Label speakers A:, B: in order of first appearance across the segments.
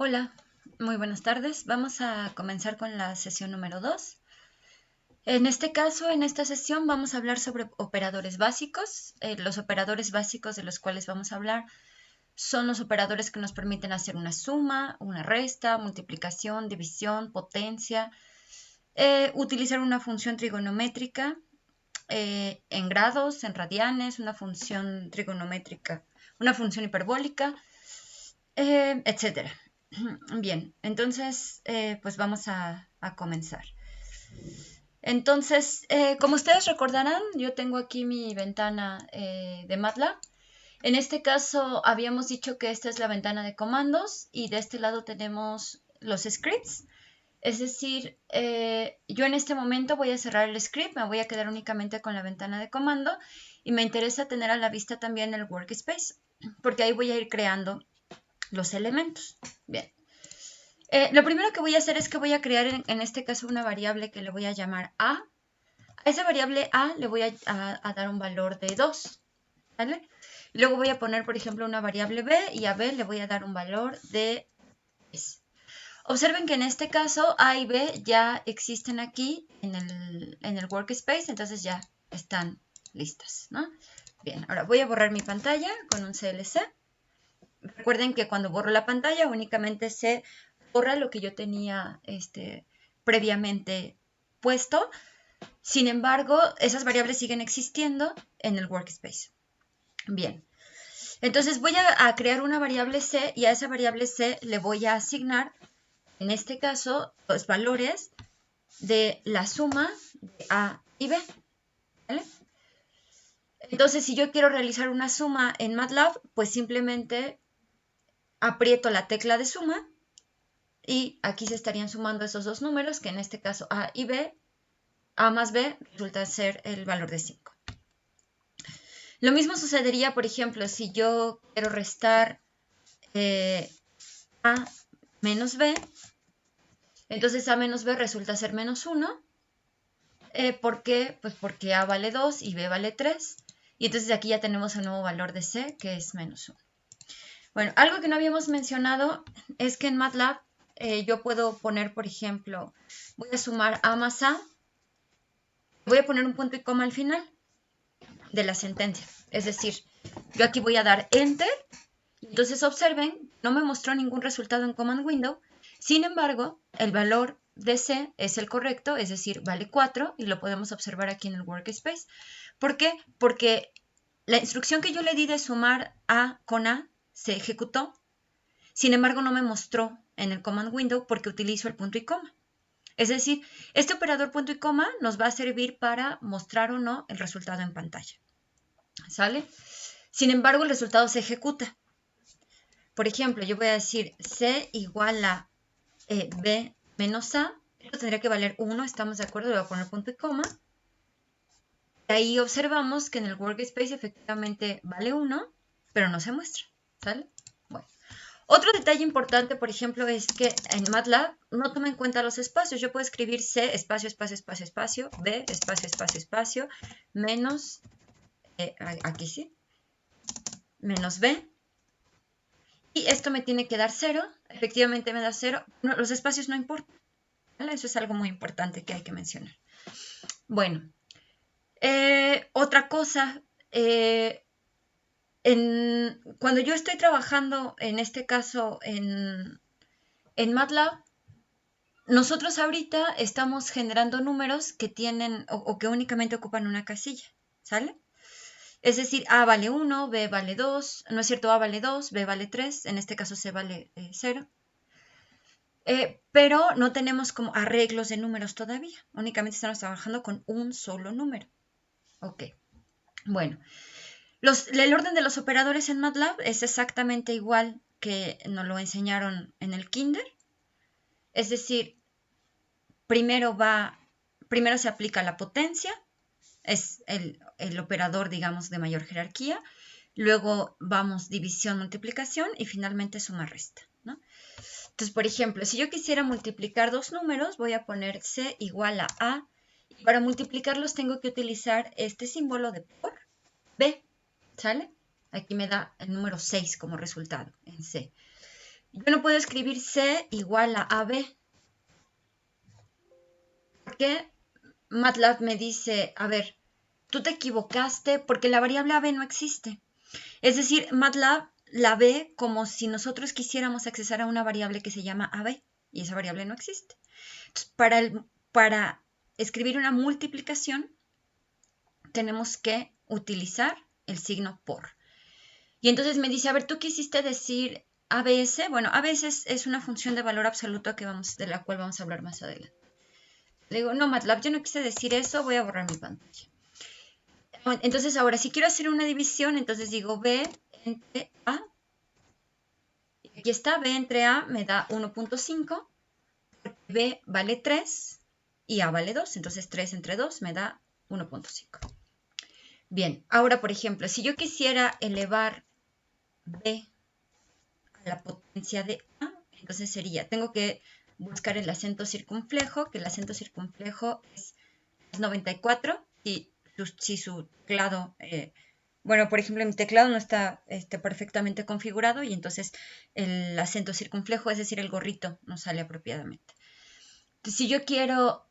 A: Hola, muy buenas tardes. Vamos a comenzar con la sesión número 2. En este caso, en esta sesión vamos a hablar sobre operadores básicos. Los operadores básicos de los cuales vamos a hablar son los operadores que nos permiten hacer una suma, una resta, multiplicación, división, potencia, utilizar una función trigonométrica en grados, en radianes, una función trigonométrica, una función hiperbólica, etcétera. Bien, entonces pues vamos a comenzar. Entonces, como ustedes recordarán, yo tengo aquí mi ventana de MATLAB. En este caso habíamos dicho que esta es la ventana de comandos y de este lado tenemos los scripts. Es decir, yo en este momento voy a cerrar el script, me voy a quedar únicamente con la ventana de comando y me interesa tener a la vista también el workspace, porque ahí voy a ir creando los elementos. Bien. Lo primero que voy a hacer es que voy a crear en este caso una variable que le voy a llamar A. A esa variable A le voy a dar un valor de 2, ¿vale? Luego voy a poner, por ejemplo, una variable B y a B le voy a dar un valor de 3. Observen que en este caso A y B ya existen aquí en el workspace, entonces ya están listas, ¿no? Bien, ahora voy a borrar mi pantalla con un CLC. Recuerden que cuando borro la pantalla únicamente se borra lo que yo tenía previamente puesto. Sin embargo, esas variables siguen existiendo en el workspace. Bien, entonces voy a crear una variable C y a esa variable C le voy a asignar, en este caso, los valores de la suma de A y B. ¿Vale? Entonces, si yo quiero realizar una suma en MATLAB, pues simplemente aprieto la tecla de suma y aquí se estarían sumando esos dos números, que en este caso A y B. A más B resulta ser el valor de 5. Lo mismo sucedería, por ejemplo, si yo quiero restar A menos B, entonces A menos B resulta ser menos 1. ¿Por qué? Pues porque A vale 2 y B vale 3. Y entonces aquí ya tenemos un nuevo valor de C, que es menos 1. Bueno, algo que no habíamos mencionado es que en MATLAB yo puedo poner, por ejemplo, voy a sumar A más A, voy a poner un punto y coma al final de la sentencia. Es decir, yo aquí voy a dar Enter. Entonces observen, no me mostró ningún resultado en Command Window. Sin embargo, el valor de C es el correcto, es decir, vale 4 y lo podemos observar aquí en el workspace. ¿Por qué? Porque la instrucción que yo le di de sumar A con A se ejecutó. Sin embargo, no me mostró en el Command Window porque utilizo el punto y coma. Es decir, este operador punto y coma nos va a servir para mostrar o no el resultado en pantalla. ¿Sale? Sin embargo, el resultado se ejecuta. Por ejemplo, yo voy a decir C igual a B menos A. Esto tendría que valer 1, ¿estamos de acuerdo? Le voy a poner punto y coma. Y ahí observamos que en el workspace efectivamente vale 1, pero no se muestra. ¿Sale? Bueno. Otro detalle importante, por ejemplo, es que en MATLAB no toma en cuenta los espacios. Yo puedo escribir C, espacio, espacio, espacio, espacio, B, espacio, espacio, espacio, menos, aquí sí, menos B. Y esto me tiene que dar 0. Efectivamente me da 0. No, los espacios no importan. ¿Vale? Eso es algo muy importante que hay que mencionar. Bueno, otra cosa, cuando yo estoy trabajando, en este caso en MATLAB, nosotros ahorita estamos generando números que tienen o que únicamente ocupan una casilla, ¿sale? Es decir, A vale 1, B vale 2, no es cierto, A vale 2, B vale 3, en este caso C vale 0. Pero no tenemos como arreglos de números todavía, únicamente estamos trabajando con un solo número. Ok, bueno, el orden de los operadores en MATLAB es exactamente igual que nos lo enseñaron en el kinder, es decir, primero se aplica la potencia, es el operador, digamos, de mayor jerarquía, luego vamos división, multiplicación y finalmente suma resta, ¿no? Entonces, por ejemplo, si yo quisiera multiplicar dos números, voy a poner C igual a A. Y para multiplicarlos tengo que utilizar este símbolo de por B, ¿sale? Aquí me da el número 6 como resultado en C. Yo no puedo escribir C igual a AB, porque MATLAB me dice, a ver, tú te equivocaste porque la variable AB no existe. Es decir, MATLAB la ve como si nosotros quisiéramos accesar a una variable que se llama AB y esa variable no existe. Entonces, para escribir una multiplicación tenemos que utilizar el signo por. Y entonces me dice, a ver, ¿tú quisiste decir ABS? Bueno, ABS es una función de valor absoluto de la cual vamos a hablar más adelante. Le digo, no, MATLAB, yo no quise decir eso, voy a borrar mi pantalla. Entonces, ahora, si quiero hacer una división, entonces digo B entre A. Aquí está, B entre A me da 1.5, B vale 3 y A vale 2. Entonces, 3 entre 2 me da 1.5. Bien, ahora, por ejemplo, si yo quisiera elevar B a la potencia de A, entonces sería, tengo que buscar el acento circunflejo, que el acento circunflejo es 94 y si su teclado, bueno, por ejemplo, mi teclado no está perfectamente configurado y entonces el acento circunflejo, es decir, el gorrito, no sale apropiadamente. Entonces, si yo quiero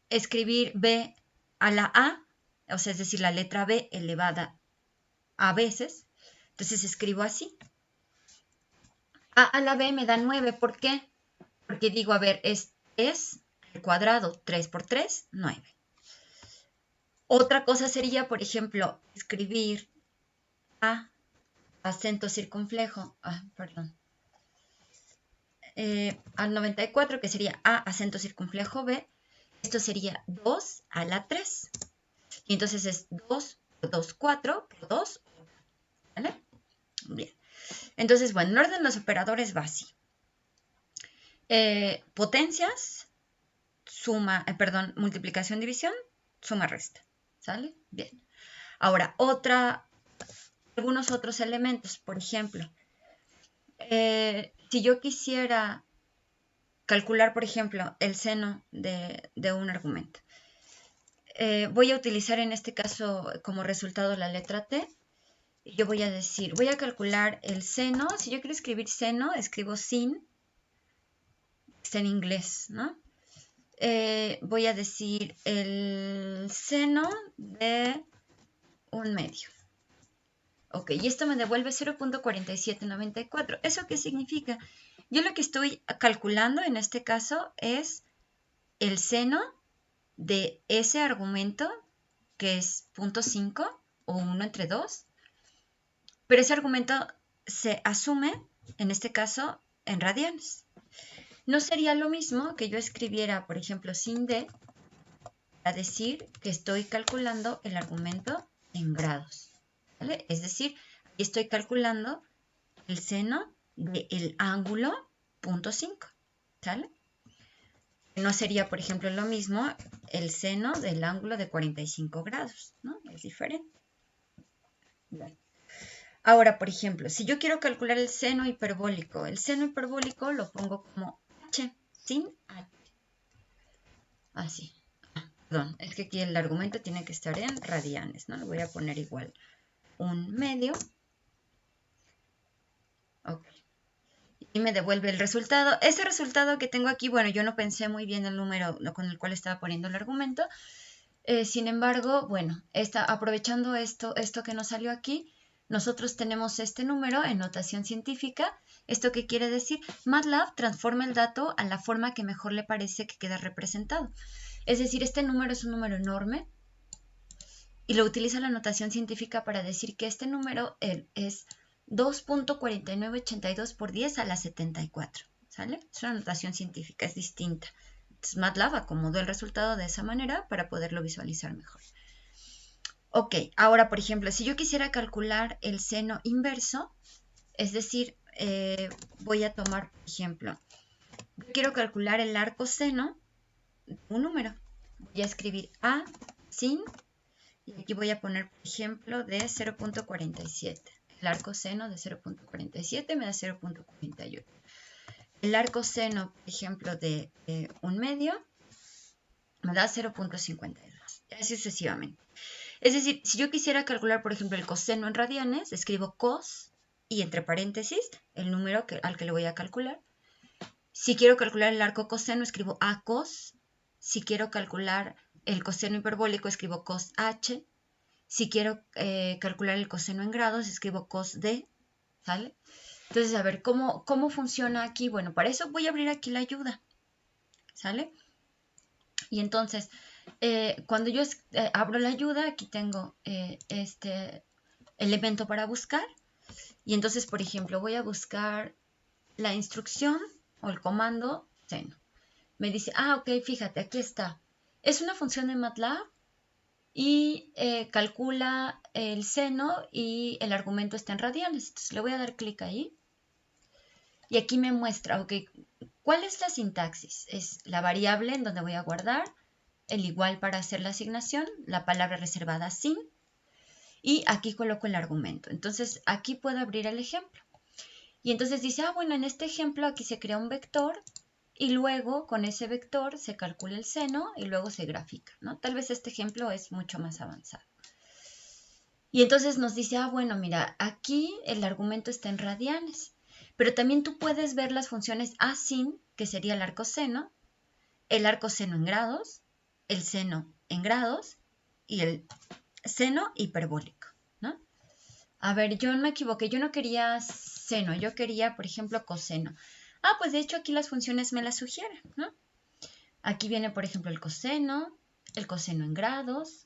A: escribir B a la A, o sea, es decir, la letra B elevada a veces, entonces escribo así. A la B me da 9, ¿por qué? Porque digo, a ver, es al cuadrado, 3 por 3, 9. Otra cosa sería, por ejemplo, escribir A, acento circunflejo, perdón, al 94, que sería A, acento circunflejo B, esto sería 2 a la 3. Y entonces es 2 por 2, 4 por 2, ¿vale? Bien. Entonces, bueno, en orden de los operadores va así. Potencias, suma, perdón, multiplicación, división, suma, resta. ¿Sale? Bien. Ahora, algunos otros elementos, por ejemplo, si yo quisiera calcular, por ejemplo, el seno de un argumento, voy a utilizar en este caso como resultado la letra T. Yo voy a decir, voy a calcular el seno. Si yo quiero escribir seno, escribo sin, está en inglés, ¿no? Voy a decir el seno de un medio. Ok, y esto me devuelve 0.4794. ¿Eso qué significa? Yo lo que estoy calculando en este caso es el seno de ese argumento, que es 0.5 o 1 entre 2, pero ese argumento se asume, en este caso, en radianes. No sería lo mismo que yo escribiera, por ejemplo, sin D, a decir que estoy calculando el argumento en grados, ¿vale? Es decir, aquí estoy calculando el seno del ángulo 0.5, ¿sale? No sería, por ejemplo, lo mismo el seno del ángulo de 45 grados, ¿no? Es diferente. Bien. Ahora, por ejemplo, si yo quiero calcular el seno hiperbólico lo pongo como h, sin h. Así. Perdón, es que aquí el argumento tiene que estar en radianes, ¿no? Le voy a poner igual un medio. Ok. Y me devuelve el resultado. Ese resultado que tengo aquí, bueno, yo no pensé muy bien el número con el cual estaba poniendo el argumento. Sin embargo, bueno, aprovechando esto que nos salió aquí, nosotros tenemos este número en notación científica. ¿Esto qué quiere decir? MATLAB transforma el dato a la forma que mejor le parece que queda representado. Es decir, este número es un número enorme y lo utiliza la notación científica para decir que este número es 2.4982 por 10 a la 74. ¿Sale? Es una notación científica, es distinta. Entonces, MATLAB acomodó el resultado de esa manera para poderlo visualizar mejor. Ok, ahora, por ejemplo, si yo quisiera calcular el seno inverso, es decir, voy a tomar, por ejemplo, yo quiero calcular el arco seno de un número. Voy a escribir A sin, y aquí voy a poner, por ejemplo, de 0.47. El arco seno de 0.47 me da 0.48. El arco seno, por ejemplo, de un medio me da 0.52. Así sucesivamente. Es decir, si yo quisiera calcular, por ejemplo, el coseno en radianes, escribo cos y entre paréntesis el número al que le voy a calcular. Si quiero calcular el arco coseno, escribo A cos. Si quiero calcular el coseno hiperbólico, escribo cos H. Si quiero calcular el coseno en grados, escribo cos D. ¿Sale? Entonces, a ver, ¿cómo funciona aquí? Bueno, para eso voy a abrir aquí la ayuda. ¿Sale? Y entonces, cuando yo abro la ayuda, aquí tengo este elemento para buscar. Y entonces, por ejemplo, voy a buscar la instrucción o el comando seno. Me dice, ok, fíjate, aquí está. Es una función de MATLAB y calcula el seno y el argumento está en radianes. Entonces le voy a dar clic ahí. Y aquí me muestra, ok, ¿cuál es la sintaxis? Es la variable en donde voy a guardar, el igual para hacer la asignación, la palabra reservada sin, y aquí coloco el argumento. Entonces aquí puedo abrir el ejemplo. Y entonces dice, bueno, en este ejemplo aquí se crea un vector y luego con ese vector se calcula el seno y luego se grafica, ¿no? Tal vez este ejemplo es mucho más avanzado. Y entonces nos dice, bueno, mira, aquí el argumento está en radianes, pero también tú puedes ver las funciones a sin, que sería el arco seno en grados, el seno en grados y el seno hiperbólico, ¿no? A ver, yo me equivoqué, yo no quería seno, yo quería, por ejemplo, coseno. Pues de hecho aquí las funciones me las sugieren, ¿no? Aquí viene, por ejemplo, el coseno en grados,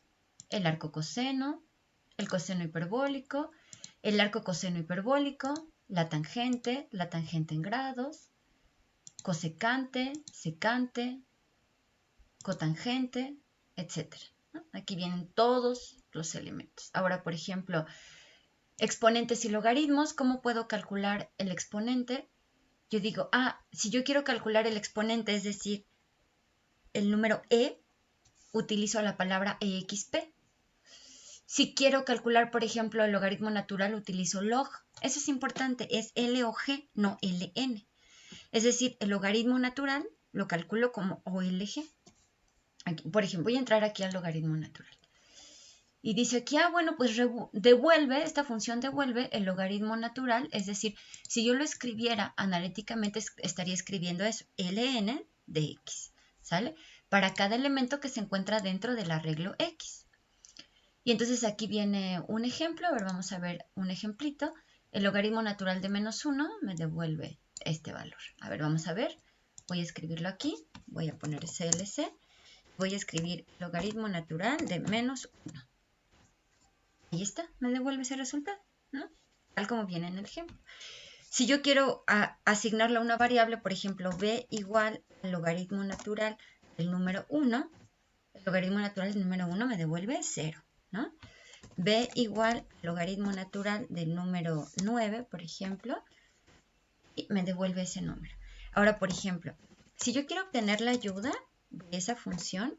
A: el arco coseno, el coseno hiperbólico, el arco coseno hiperbólico, la tangente en grados, cosecante, secante, cotangente, etc. ¿no? Aquí vienen todos los elementos. Ahora, por ejemplo, exponentes y logaritmos, ¿cómo puedo calcular el exponente? Yo digo, si yo quiero calcular el exponente, es decir, el número e, utilizo la palabra exp. Si quiero calcular, por ejemplo, el logaritmo natural, utilizo log. Eso es importante, es L o G, no LN. Es decir, el logaritmo natural lo calculo como OLG. Aquí, por ejemplo, voy a entrar aquí al logaritmo natural. Y dice aquí, bueno, pues devuelve, esta función devuelve el logaritmo natural, es decir, si yo lo escribiera analíticamente, estaría escribiendo eso, ln de x, ¿sale? Para cada elemento que se encuentra dentro del arreglo x. Y entonces aquí viene un ejemplo, a ver, vamos a ver un ejemplito. El logaritmo natural de -1 me devuelve este valor. A ver, vamos a ver, voy a escribirlo aquí, voy a poner CLC, voy a escribir logaritmo natural de -1. Ahí está, me devuelve ese resultado, ¿no? Tal como viene en el ejemplo. Si yo quiero asignarle a una variable, por ejemplo, b igual al logaritmo natural del número 1, el logaritmo natural del número 1 me devuelve 0, ¿no? b igual al logaritmo natural del número 9, por ejemplo, y me devuelve ese número. Ahora, por ejemplo, si yo quiero obtener la ayuda de esa función,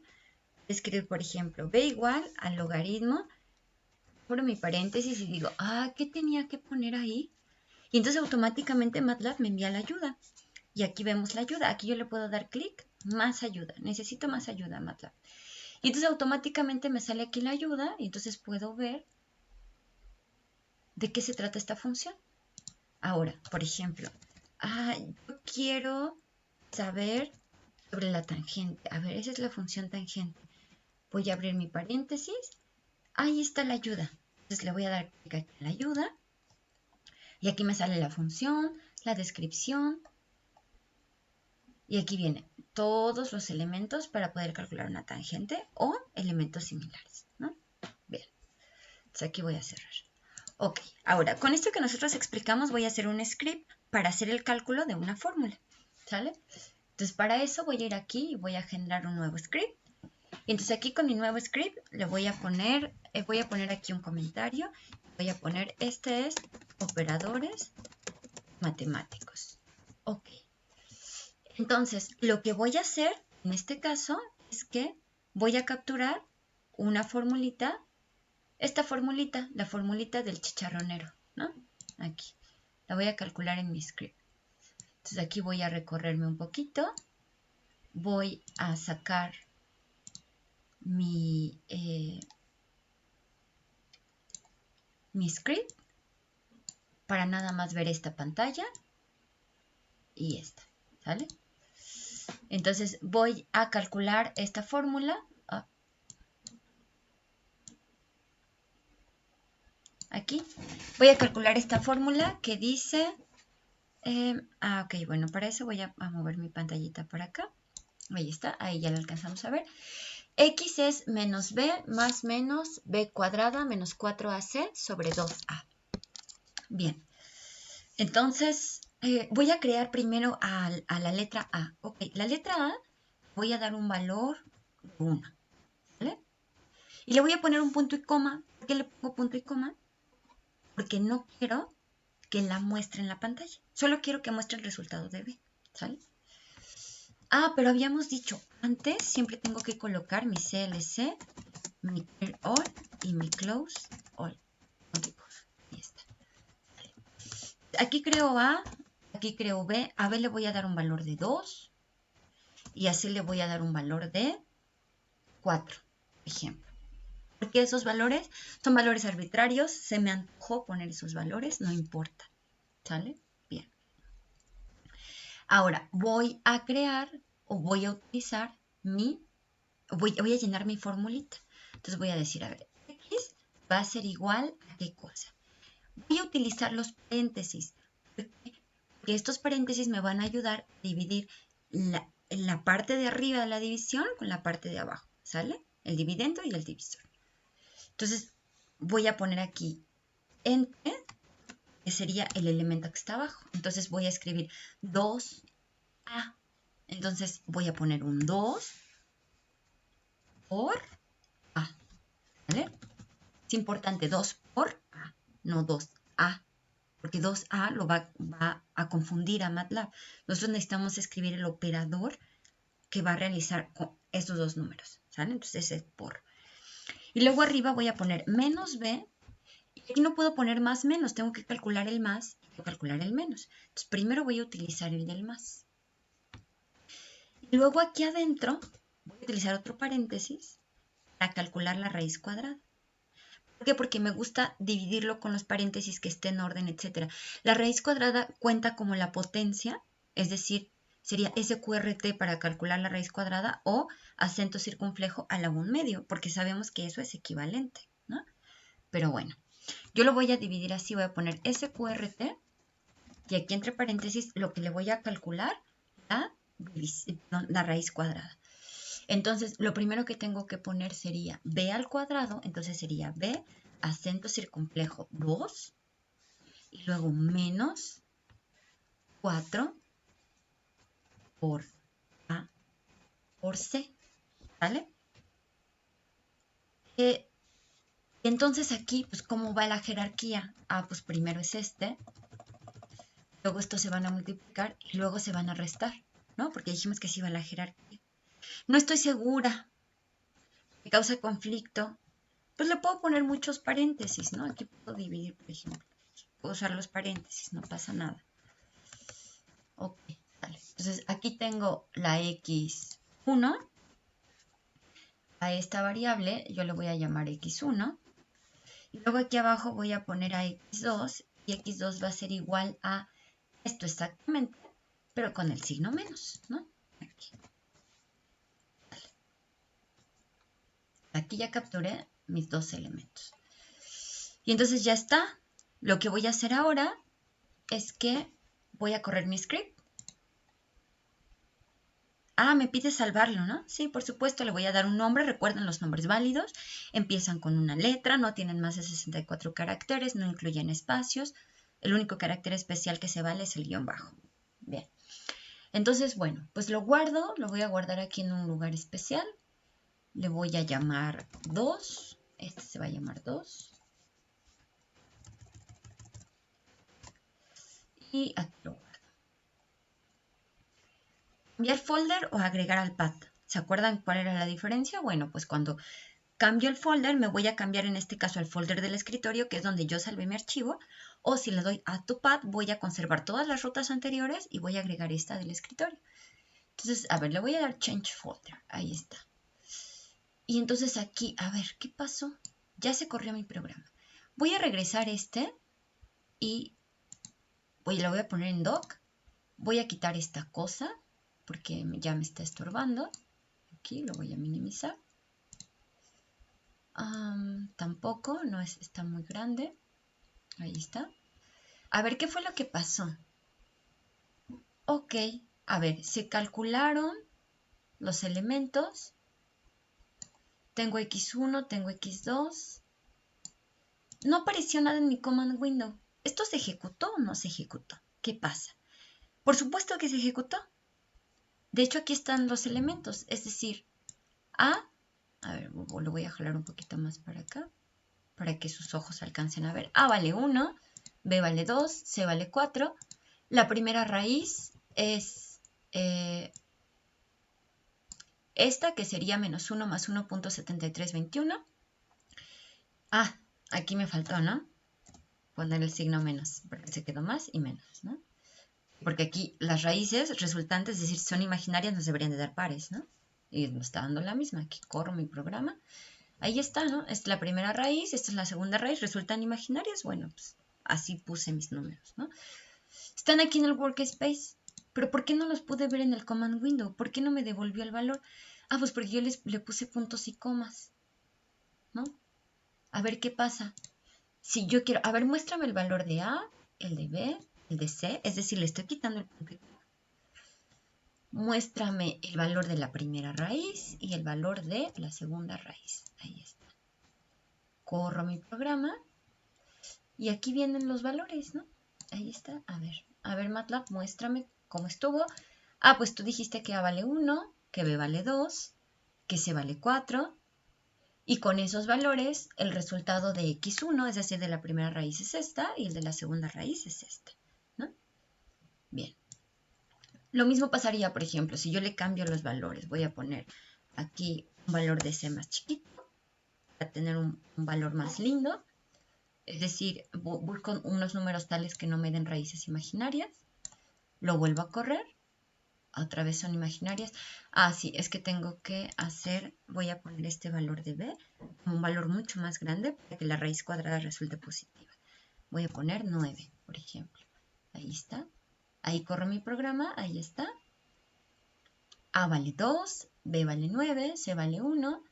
A: escribir, por ejemplo, b igual al logaritmo, abro mi paréntesis y digo, ¿qué tenía que poner ahí? Y entonces automáticamente MATLAB me envía la ayuda. Y aquí vemos la ayuda. Aquí yo le puedo dar clic, más ayuda. Necesito más ayuda, MATLAB. Y entonces automáticamente me sale aquí la ayuda y entonces puedo ver de qué se trata esta función. Ahora, por ejemplo, yo quiero saber sobre la tangente. A ver, esa es la función tangente. Voy a abrir mi paréntesis. Ahí está la ayuda. Entonces le voy a dar clic aquí en la ayuda. Y aquí me sale la función, la descripción. Y aquí vienen todos los elementos para poder calcular una tangente o elementos similares, ¿no? Bien, entonces aquí voy a cerrar. Ok, ahora con esto que nosotros explicamos voy a hacer un script para hacer el cálculo de una fórmula, ¿sale? Entonces para eso voy a ir aquí y voy a generar un nuevo script. Y entonces aquí con mi nuevo script le voy a poner aquí un comentario. Voy a poner, este es operadores matemáticos. Ok. Entonces, lo que voy a hacer en este caso es que voy a capturar una formulita, esta formulita, la formulita del chicharronero, ¿no? Aquí, la voy a calcular en mi script. Entonces aquí voy a recorrerme un poquito, voy a sacar mi script para nada más ver esta pantalla y esta, ¿sale? Entonces voy a calcular esta fórmula. Aquí voy a calcular esta fórmula que dice... ok, bueno, para eso voy a mover mi pantallita para acá. Ahí está, ahí ya lo alcanzamos a ver. X es menos b más menos b cuadrada menos 4ac sobre 2a. Bien, entonces voy a crear primero a la letra A. Ok, la letra A voy a dar un valor de 1, ¿vale? Y le voy a poner un punto y coma. ¿Por qué le pongo punto y coma? Porque no quiero que la muestre en la pantalla. Solo quiero que muestre el resultado de B, ¿sale? Ah, pero habíamos dicho, antes siempre tengo que colocar mi CLC, mi clear all y mi close all. Ahí está. Aquí creo A, aquí creo B. A B le voy a dar un valor de 2 y así le voy a dar un valor de 4, por ejemplo. Porque esos valores son valores arbitrarios, se me antojó poner esos valores, no importa. ¿Sale? Bien. Ahora voy a crear o voy a utilizar voy a llenar mi formulita. Entonces voy a decir, a ver, X va a ser igual a qué cosa. Voy a utilizar los paréntesis, porque estos paréntesis me van a ayudar a dividir la parte de arriba de la división con la parte de abajo, ¿sale? El dividendo y el divisor. Entonces voy a poner aquí entre, que sería el elemento que está abajo. Entonces voy a escribir 2A. Entonces voy a poner un 2 por A, ¿vale? Es importante 2 por A, no 2A, porque 2A lo va a confundir a MATLAB. Nosotros necesitamos escribir el operador que va a realizar con estos dos números, ¿sale? Entonces es por. Y luego arriba voy a poner menos B. Y aquí no puedo poner más menos, tengo que calcular el más y calcular el menos. Entonces primero voy a utilizar el del más. Y luego aquí adentro voy a utilizar otro paréntesis para calcular la raíz cuadrada. ¿Por qué? Porque me gusta dividirlo con los paréntesis que esté en orden, etc. La raíz cuadrada cuenta como la potencia, es decir, sería SQRT para calcular la raíz cuadrada o acento circunflejo a la 1/2, porque sabemos que eso es equivalente, ¿no? Pero bueno, yo lo voy a dividir así, voy a poner SQRT y aquí entre paréntesis lo que le voy a calcular, la raíz cuadrada. Entonces, lo primero que tengo que poner sería b al cuadrado, entonces sería b acento circunflejo 2 y luego menos 4 por a por c, ¿vale? Entonces aquí, pues, ¿cómo va la jerarquía? Ah, pues primero es este, luego estos se van a multiplicar y luego se van a restar, ¿no? Porque dijimos que así va la jerarquía. No estoy segura, me causa conflicto. Pues le puedo poner muchos paréntesis, ¿no? Aquí puedo dividir, por ejemplo. Puedo usar los paréntesis, no pasa nada. Ok, vale. Entonces aquí tengo la x1. A esta variable yo le voy a llamar x1. Y luego aquí abajo voy a poner a x2. Y x2 va a ser igual a esto exactamente, pero con el signo menos, ¿no? Aquí. Vale. Aquí ya capturé mis dos elementos. Y entonces ya está. Lo que voy a hacer ahora es que voy a correr mi script. Ah, me pide salvarlo, ¿no? Sí, por supuesto, le voy a dar un nombre. Recuerden los nombres válidos. Empiezan con una letra, no tienen más de 64 caracteres, no incluyen espacios. El único carácter especial que se vale es el guión bajo. Bien. Entonces, bueno, pues lo guardo, lo voy a guardar aquí en un lugar especial. Le voy a llamar 2. Este se va a llamar 2. Y aquí lo guardo. ¿Cambiar folder o agregar al path? ¿Se acuerdan cuál era la diferencia? Bueno, pues cuando cambio el folder, me voy a cambiar en este caso al folder del escritorio, que es donde yo salvé mi archivo, o si le doy Add to Path, voy a conservar todas las rutas anteriores y voy a agregar esta del escritorio. Entonces, a ver, le voy a dar Change Folder, ahí está. Y entonces aquí, a ver, ¿qué pasó? Ya se corrió mi programa. Voy a regresar este y la voy a poner en doc. Voy a quitar esta cosa porque ya me está estorbando. Aquí lo voy a minimizar. Tampoco, no es, está muy grande. Ahí está. A ver, ¿qué fue lo que pasó? Ok, a ver, se calcularon los elementos. Tengo X1, tengo X2. No apareció nada en mi command window. ¿Esto se ejecutó o no se ejecutó? ¿Qué pasa? Por supuesto que se ejecutó. De hecho, aquí están los elementos. Es decir, a ver, lo voy a jalar un poquito más para acá, para que sus ojos alcancen a ver. A vale 1, B vale 2, C vale 4. La primera raíz es esta, que sería menos 1 más 1.7321. Aquí me faltó, ¿no? Poner el signo menos, porque se quedó más y menos, ¿no? Porque aquí las raíces resultantes, es decir, son imaginarias, nos deberían de dar pares, ¿no? Y me está dando la misma. Aquí corro mi programa. Ahí está, ¿no? Esta es la primera raíz, esta es la segunda raíz, resultan imaginarias. Bueno, pues así puse mis números, ¿no? Están aquí en el workspace, pero ¿por qué no los pude ver en el command window? ¿Por qué no me devolvió el valor? Pues porque yo le puse puntos y comas, ¿no? A ver qué pasa. Si yo quiero, a ver, muéstrame el valor de A, el de B, el de C, es decir, le estoy quitando el punto y coma. Muéstrame el valor de la primera raíz y el valor de la segunda raíz. Ahí está. Corro mi programa y aquí vienen los valores, ¿no? Ahí está. A ver, MATLAB, muéstrame cómo estuvo. Pues tú dijiste que A vale 1, que B vale 2, que C vale 4. Y con esos valores, el resultado de X1, es decir, de la primera raíz es esta, y el de la segunda raíz es esta, ¿no? Bien. Lo mismo pasaría, por ejemplo, si yo le cambio los valores. Voy a poner aquí un valor de C más chiquito, para tener un valor más lindo. Es decir, busco unos números tales que no me den raíces imaginarias. Lo vuelvo a correr. Otra vez son imaginarias. Sí, es que tengo que hacer, voy a poner este valor de B, un valor mucho más grande para que la raíz cuadrada resulte positiva. Voy a poner 9, por ejemplo. Ahí está. Ahí corro mi programa, ahí está. A vale 2, B vale 9, C vale 1.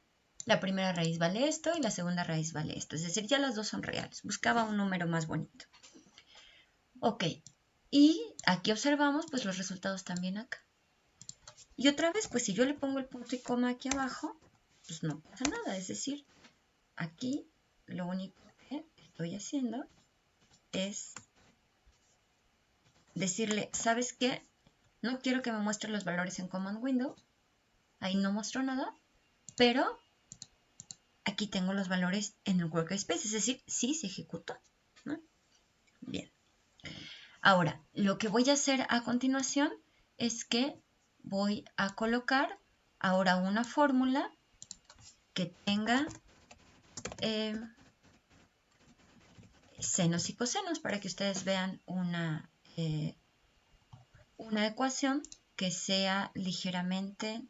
A: La primera raíz vale esto y la segunda raíz vale esto. Es decir, ya las dos son reales. Buscaba un número más bonito. Ok. Y aquí observamos pues los resultados también acá. Y otra vez, pues si yo le pongo el punto y coma aquí abajo, pues no pasa nada. Es decir, aquí lo único que estoy haciendo es decirle, ¿sabes qué? No quiero que me muestre los valores en Command Window. Ahí no muestro nada, pero aquí tengo los valores en el workspace. Es decir, sí se ejecutó, ¿no? Bien. Ahora, lo que voy a hacer a continuación es que voy a colocar ahora una fórmula que tenga senos y cosenos para que ustedes vean una ecuación que sea ligeramente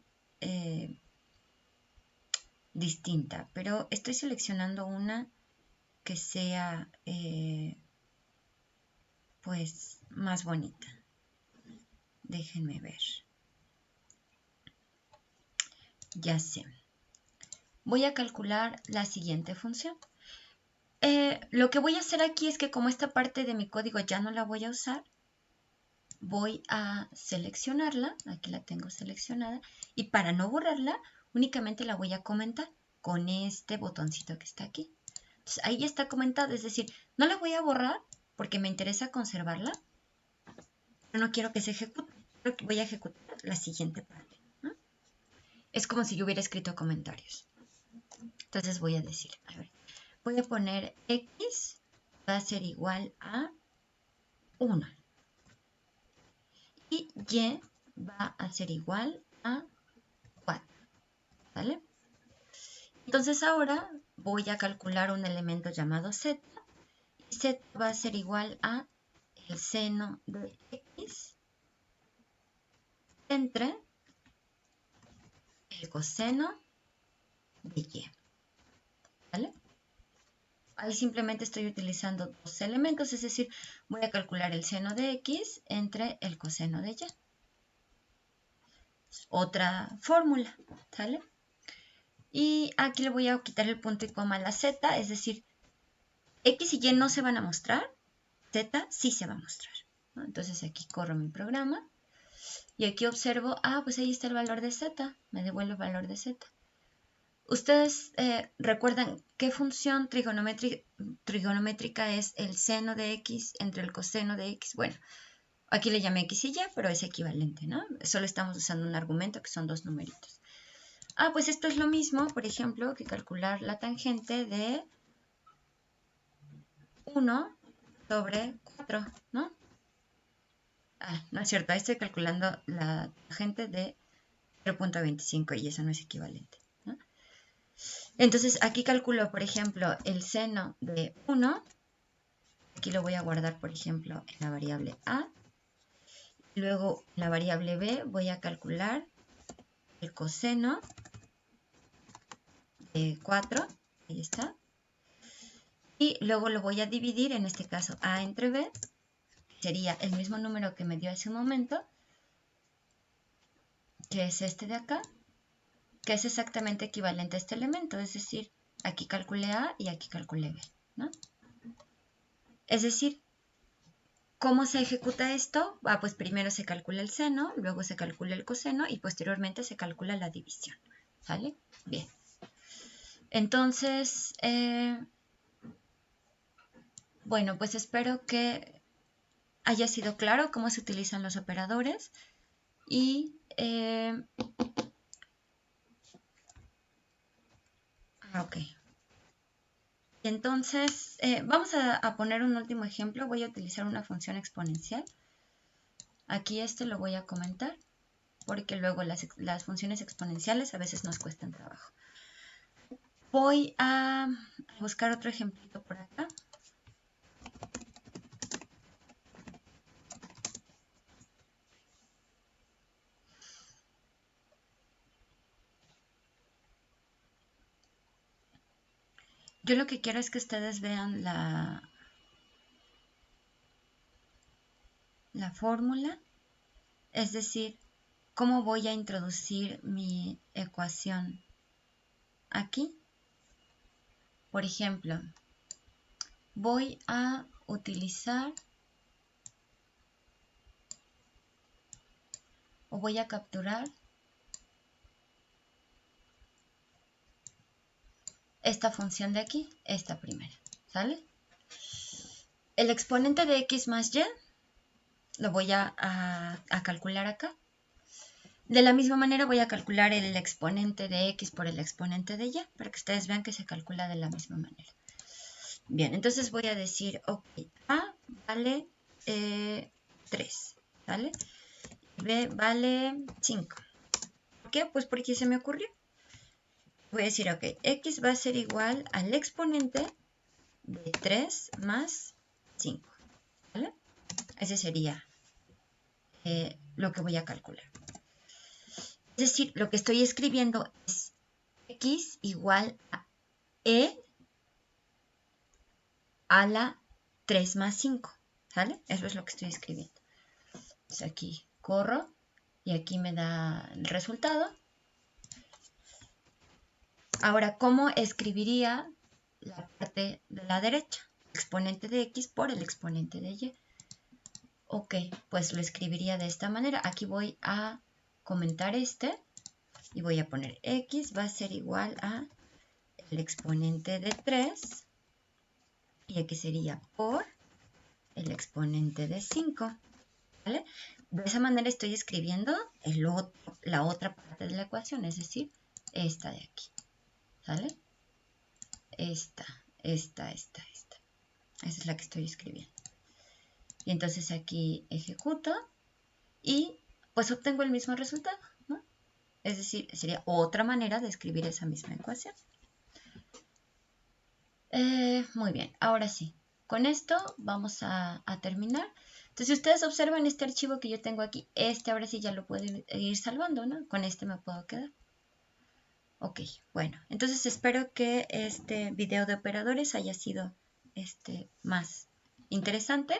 A: distinta. Pero estoy seleccionando una que sea pues más bonita. Déjenme ver. Ya sé. Voy a calcular la siguiente función. Lo que voy a hacer aquí es que como esta parte de mi código ya no la voy a usar, voy a seleccionarla, aquí la tengo seleccionada, y para no borrarla, únicamente la voy a comentar con este botoncito que está aquí. Entonces, ahí ya está comentada, es decir, no la voy a borrar porque me interesa conservarla, pero no quiero que se ejecute, creo que voy a ejecutar la siguiente parte, ¿no? Es como si yo hubiera escrito comentarios. Entonces voy a decir, a ver, voy a poner X va a ser igual a 1 y Y va a ser igual a 4, ¿vale? Entonces ahora voy a calcular un elemento llamado Z y Z va a ser igual a el seno de X entre el coseno de Y, ¿vale? ahí simplemente estoy utilizando dos elementos, es decir, voy a calcular el seno de x entre el coseno de y. Otra fórmula, ¿sale? Y aquí le voy a quitar el punto y coma a la z, es decir, x y y no se van a mostrar, z sí se va a mostrar, ¿no? Entonces aquí corro mi programa y aquí observo, pues ahí está el valor de z, me devuelve el valor de z. ¿Ustedes recuerdan qué función trigonométrica es el seno de x entre el coseno de x? Bueno, aquí le llamé x y y, pero es equivalente, ¿no? Solo estamos usando un argumento que son dos numeritos. Pues esto es lo mismo, por ejemplo, que calcular la tangente de 1 sobre 4, ¿no? No es cierto, ahí estoy calculando la tangente de 0.25 y eso no es equivalente, ¿no? Entonces aquí calculo, por ejemplo, el seno de 1. Aquí lo voy a guardar, por ejemplo, en la variable a. Luego, en la variable b voy a calcular el coseno de 4. Ahí está. Y luego lo voy a dividir, en este caso a entre b. Sería el mismo número que me dio hace un momento, que es este de acá, que es exactamente equivalente a este elemento. Es decir, aquí calculé a y aquí calculé b, ¿no? Es decir, ¿cómo se ejecuta esto? Pues primero se calcula el seno, luego se calcula el coseno y posteriormente se calcula la división. ¿Vale? Bien. Entonces, bueno, pues espero que haya sido claro cómo se utilizan los operadores y ok. Entonces, vamos a poner un último ejemplo. Voy a utilizar una función exponencial. Aquí lo voy a comentar porque luego las funciones exponenciales a veces nos cuestan trabajo. Voy a buscar otro ejemplito por acá. Yo lo que quiero es que ustedes vean la fórmula, es decir, cómo voy a introducir mi ecuación aquí. Por ejemplo, voy a utilizar o voy a capturar esta función de aquí, esta primera, ¿sale? El exponente de x más y lo voy a calcular acá. De la misma manera voy a calcular el exponente de x por el exponente de y, para que ustedes vean que se calcula de la misma manera. Bien, entonces voy a decir, ok, a vale 3, ¿vale? B vale 5. ¿Por qué? Pues porque se me ocurrió. Voy a decir, ok, x va a ser igual al exponente de 3 más 5, ¿vale? Ese sería lo que voy a calcular. Es decir, lo que estoy escribiendo es x igual a e a la 3 más 5, ¿sale? Eso es lo que estoy escribiendo. Entonces aquí corro y aquí me da el resultado. Ahora, ¿cómo escribiría la parte de la derecha? Exponente de x por el exponente de y. Ok, pues lo escribiría de esta manera. Aquí voy a comentar y voy a poner x va a ser igual a el exponente de 3 y aquí sería por el exponente de 5. ¿Vale? De esa manera estoy escribiendo la otra parte de la ecuación, es decir, esta de aquí. ¿Sale? Esta. Esa es la que estoy escribiendo. Y entonces aquí ejecuto y pues obtengo el mismo resultado, ¿no? Es decir, sería otra manera de escribir esa misma ecuación. Muy bien, ahora sí. Con esto vamos a terminar. Entonces, si ustedes observan este archivo que yo tengo aquí, ahora sí ya lo puedo ir salvando, ¿no? Con este me puedo quedar. Ok, bueno, entonces espero que este video de operadores haya sido más interesante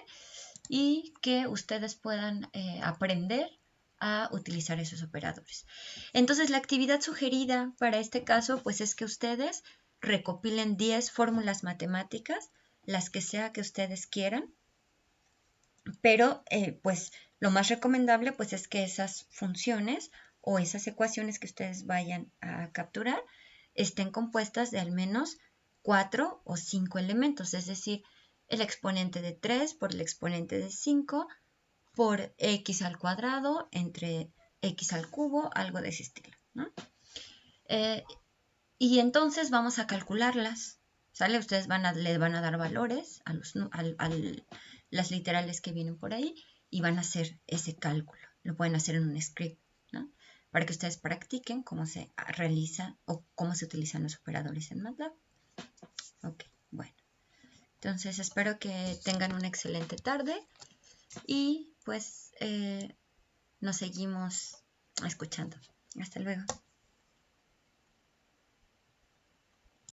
A: y que ustedes puedan aprender a utilizar esos operadores. Entonces, la actividad sugerida para este caso, pues es que ustedes recopilen 10 fórmulas matemáticas, las que sea que ustedes quieran, pero pues lo más recomendable pues es que esas funciones o esas ecuaciones que ustedes vayan a capturar estén compuestas de al menos 4 o 5 elementos, es decir, el exponente de 3 por el exponente de 5 por x al cuadrado entre x al cubo, algo de ese estilo, ¿no? Y entonces vamos a calcularlas, ¿sale? Ustedes le van a dar valores a las literales que vienen por ahí y van a hacer ese cálculo. Lo pueden hacer en un script, ¿no? Para que ustedes practiquen cómo se realiza o cómo se utilizan los operadores en MATLAB. Ok, bueno. Entonces espero que tengan una excelente tarde y pues nos seguimos escuchando. Hasta luego.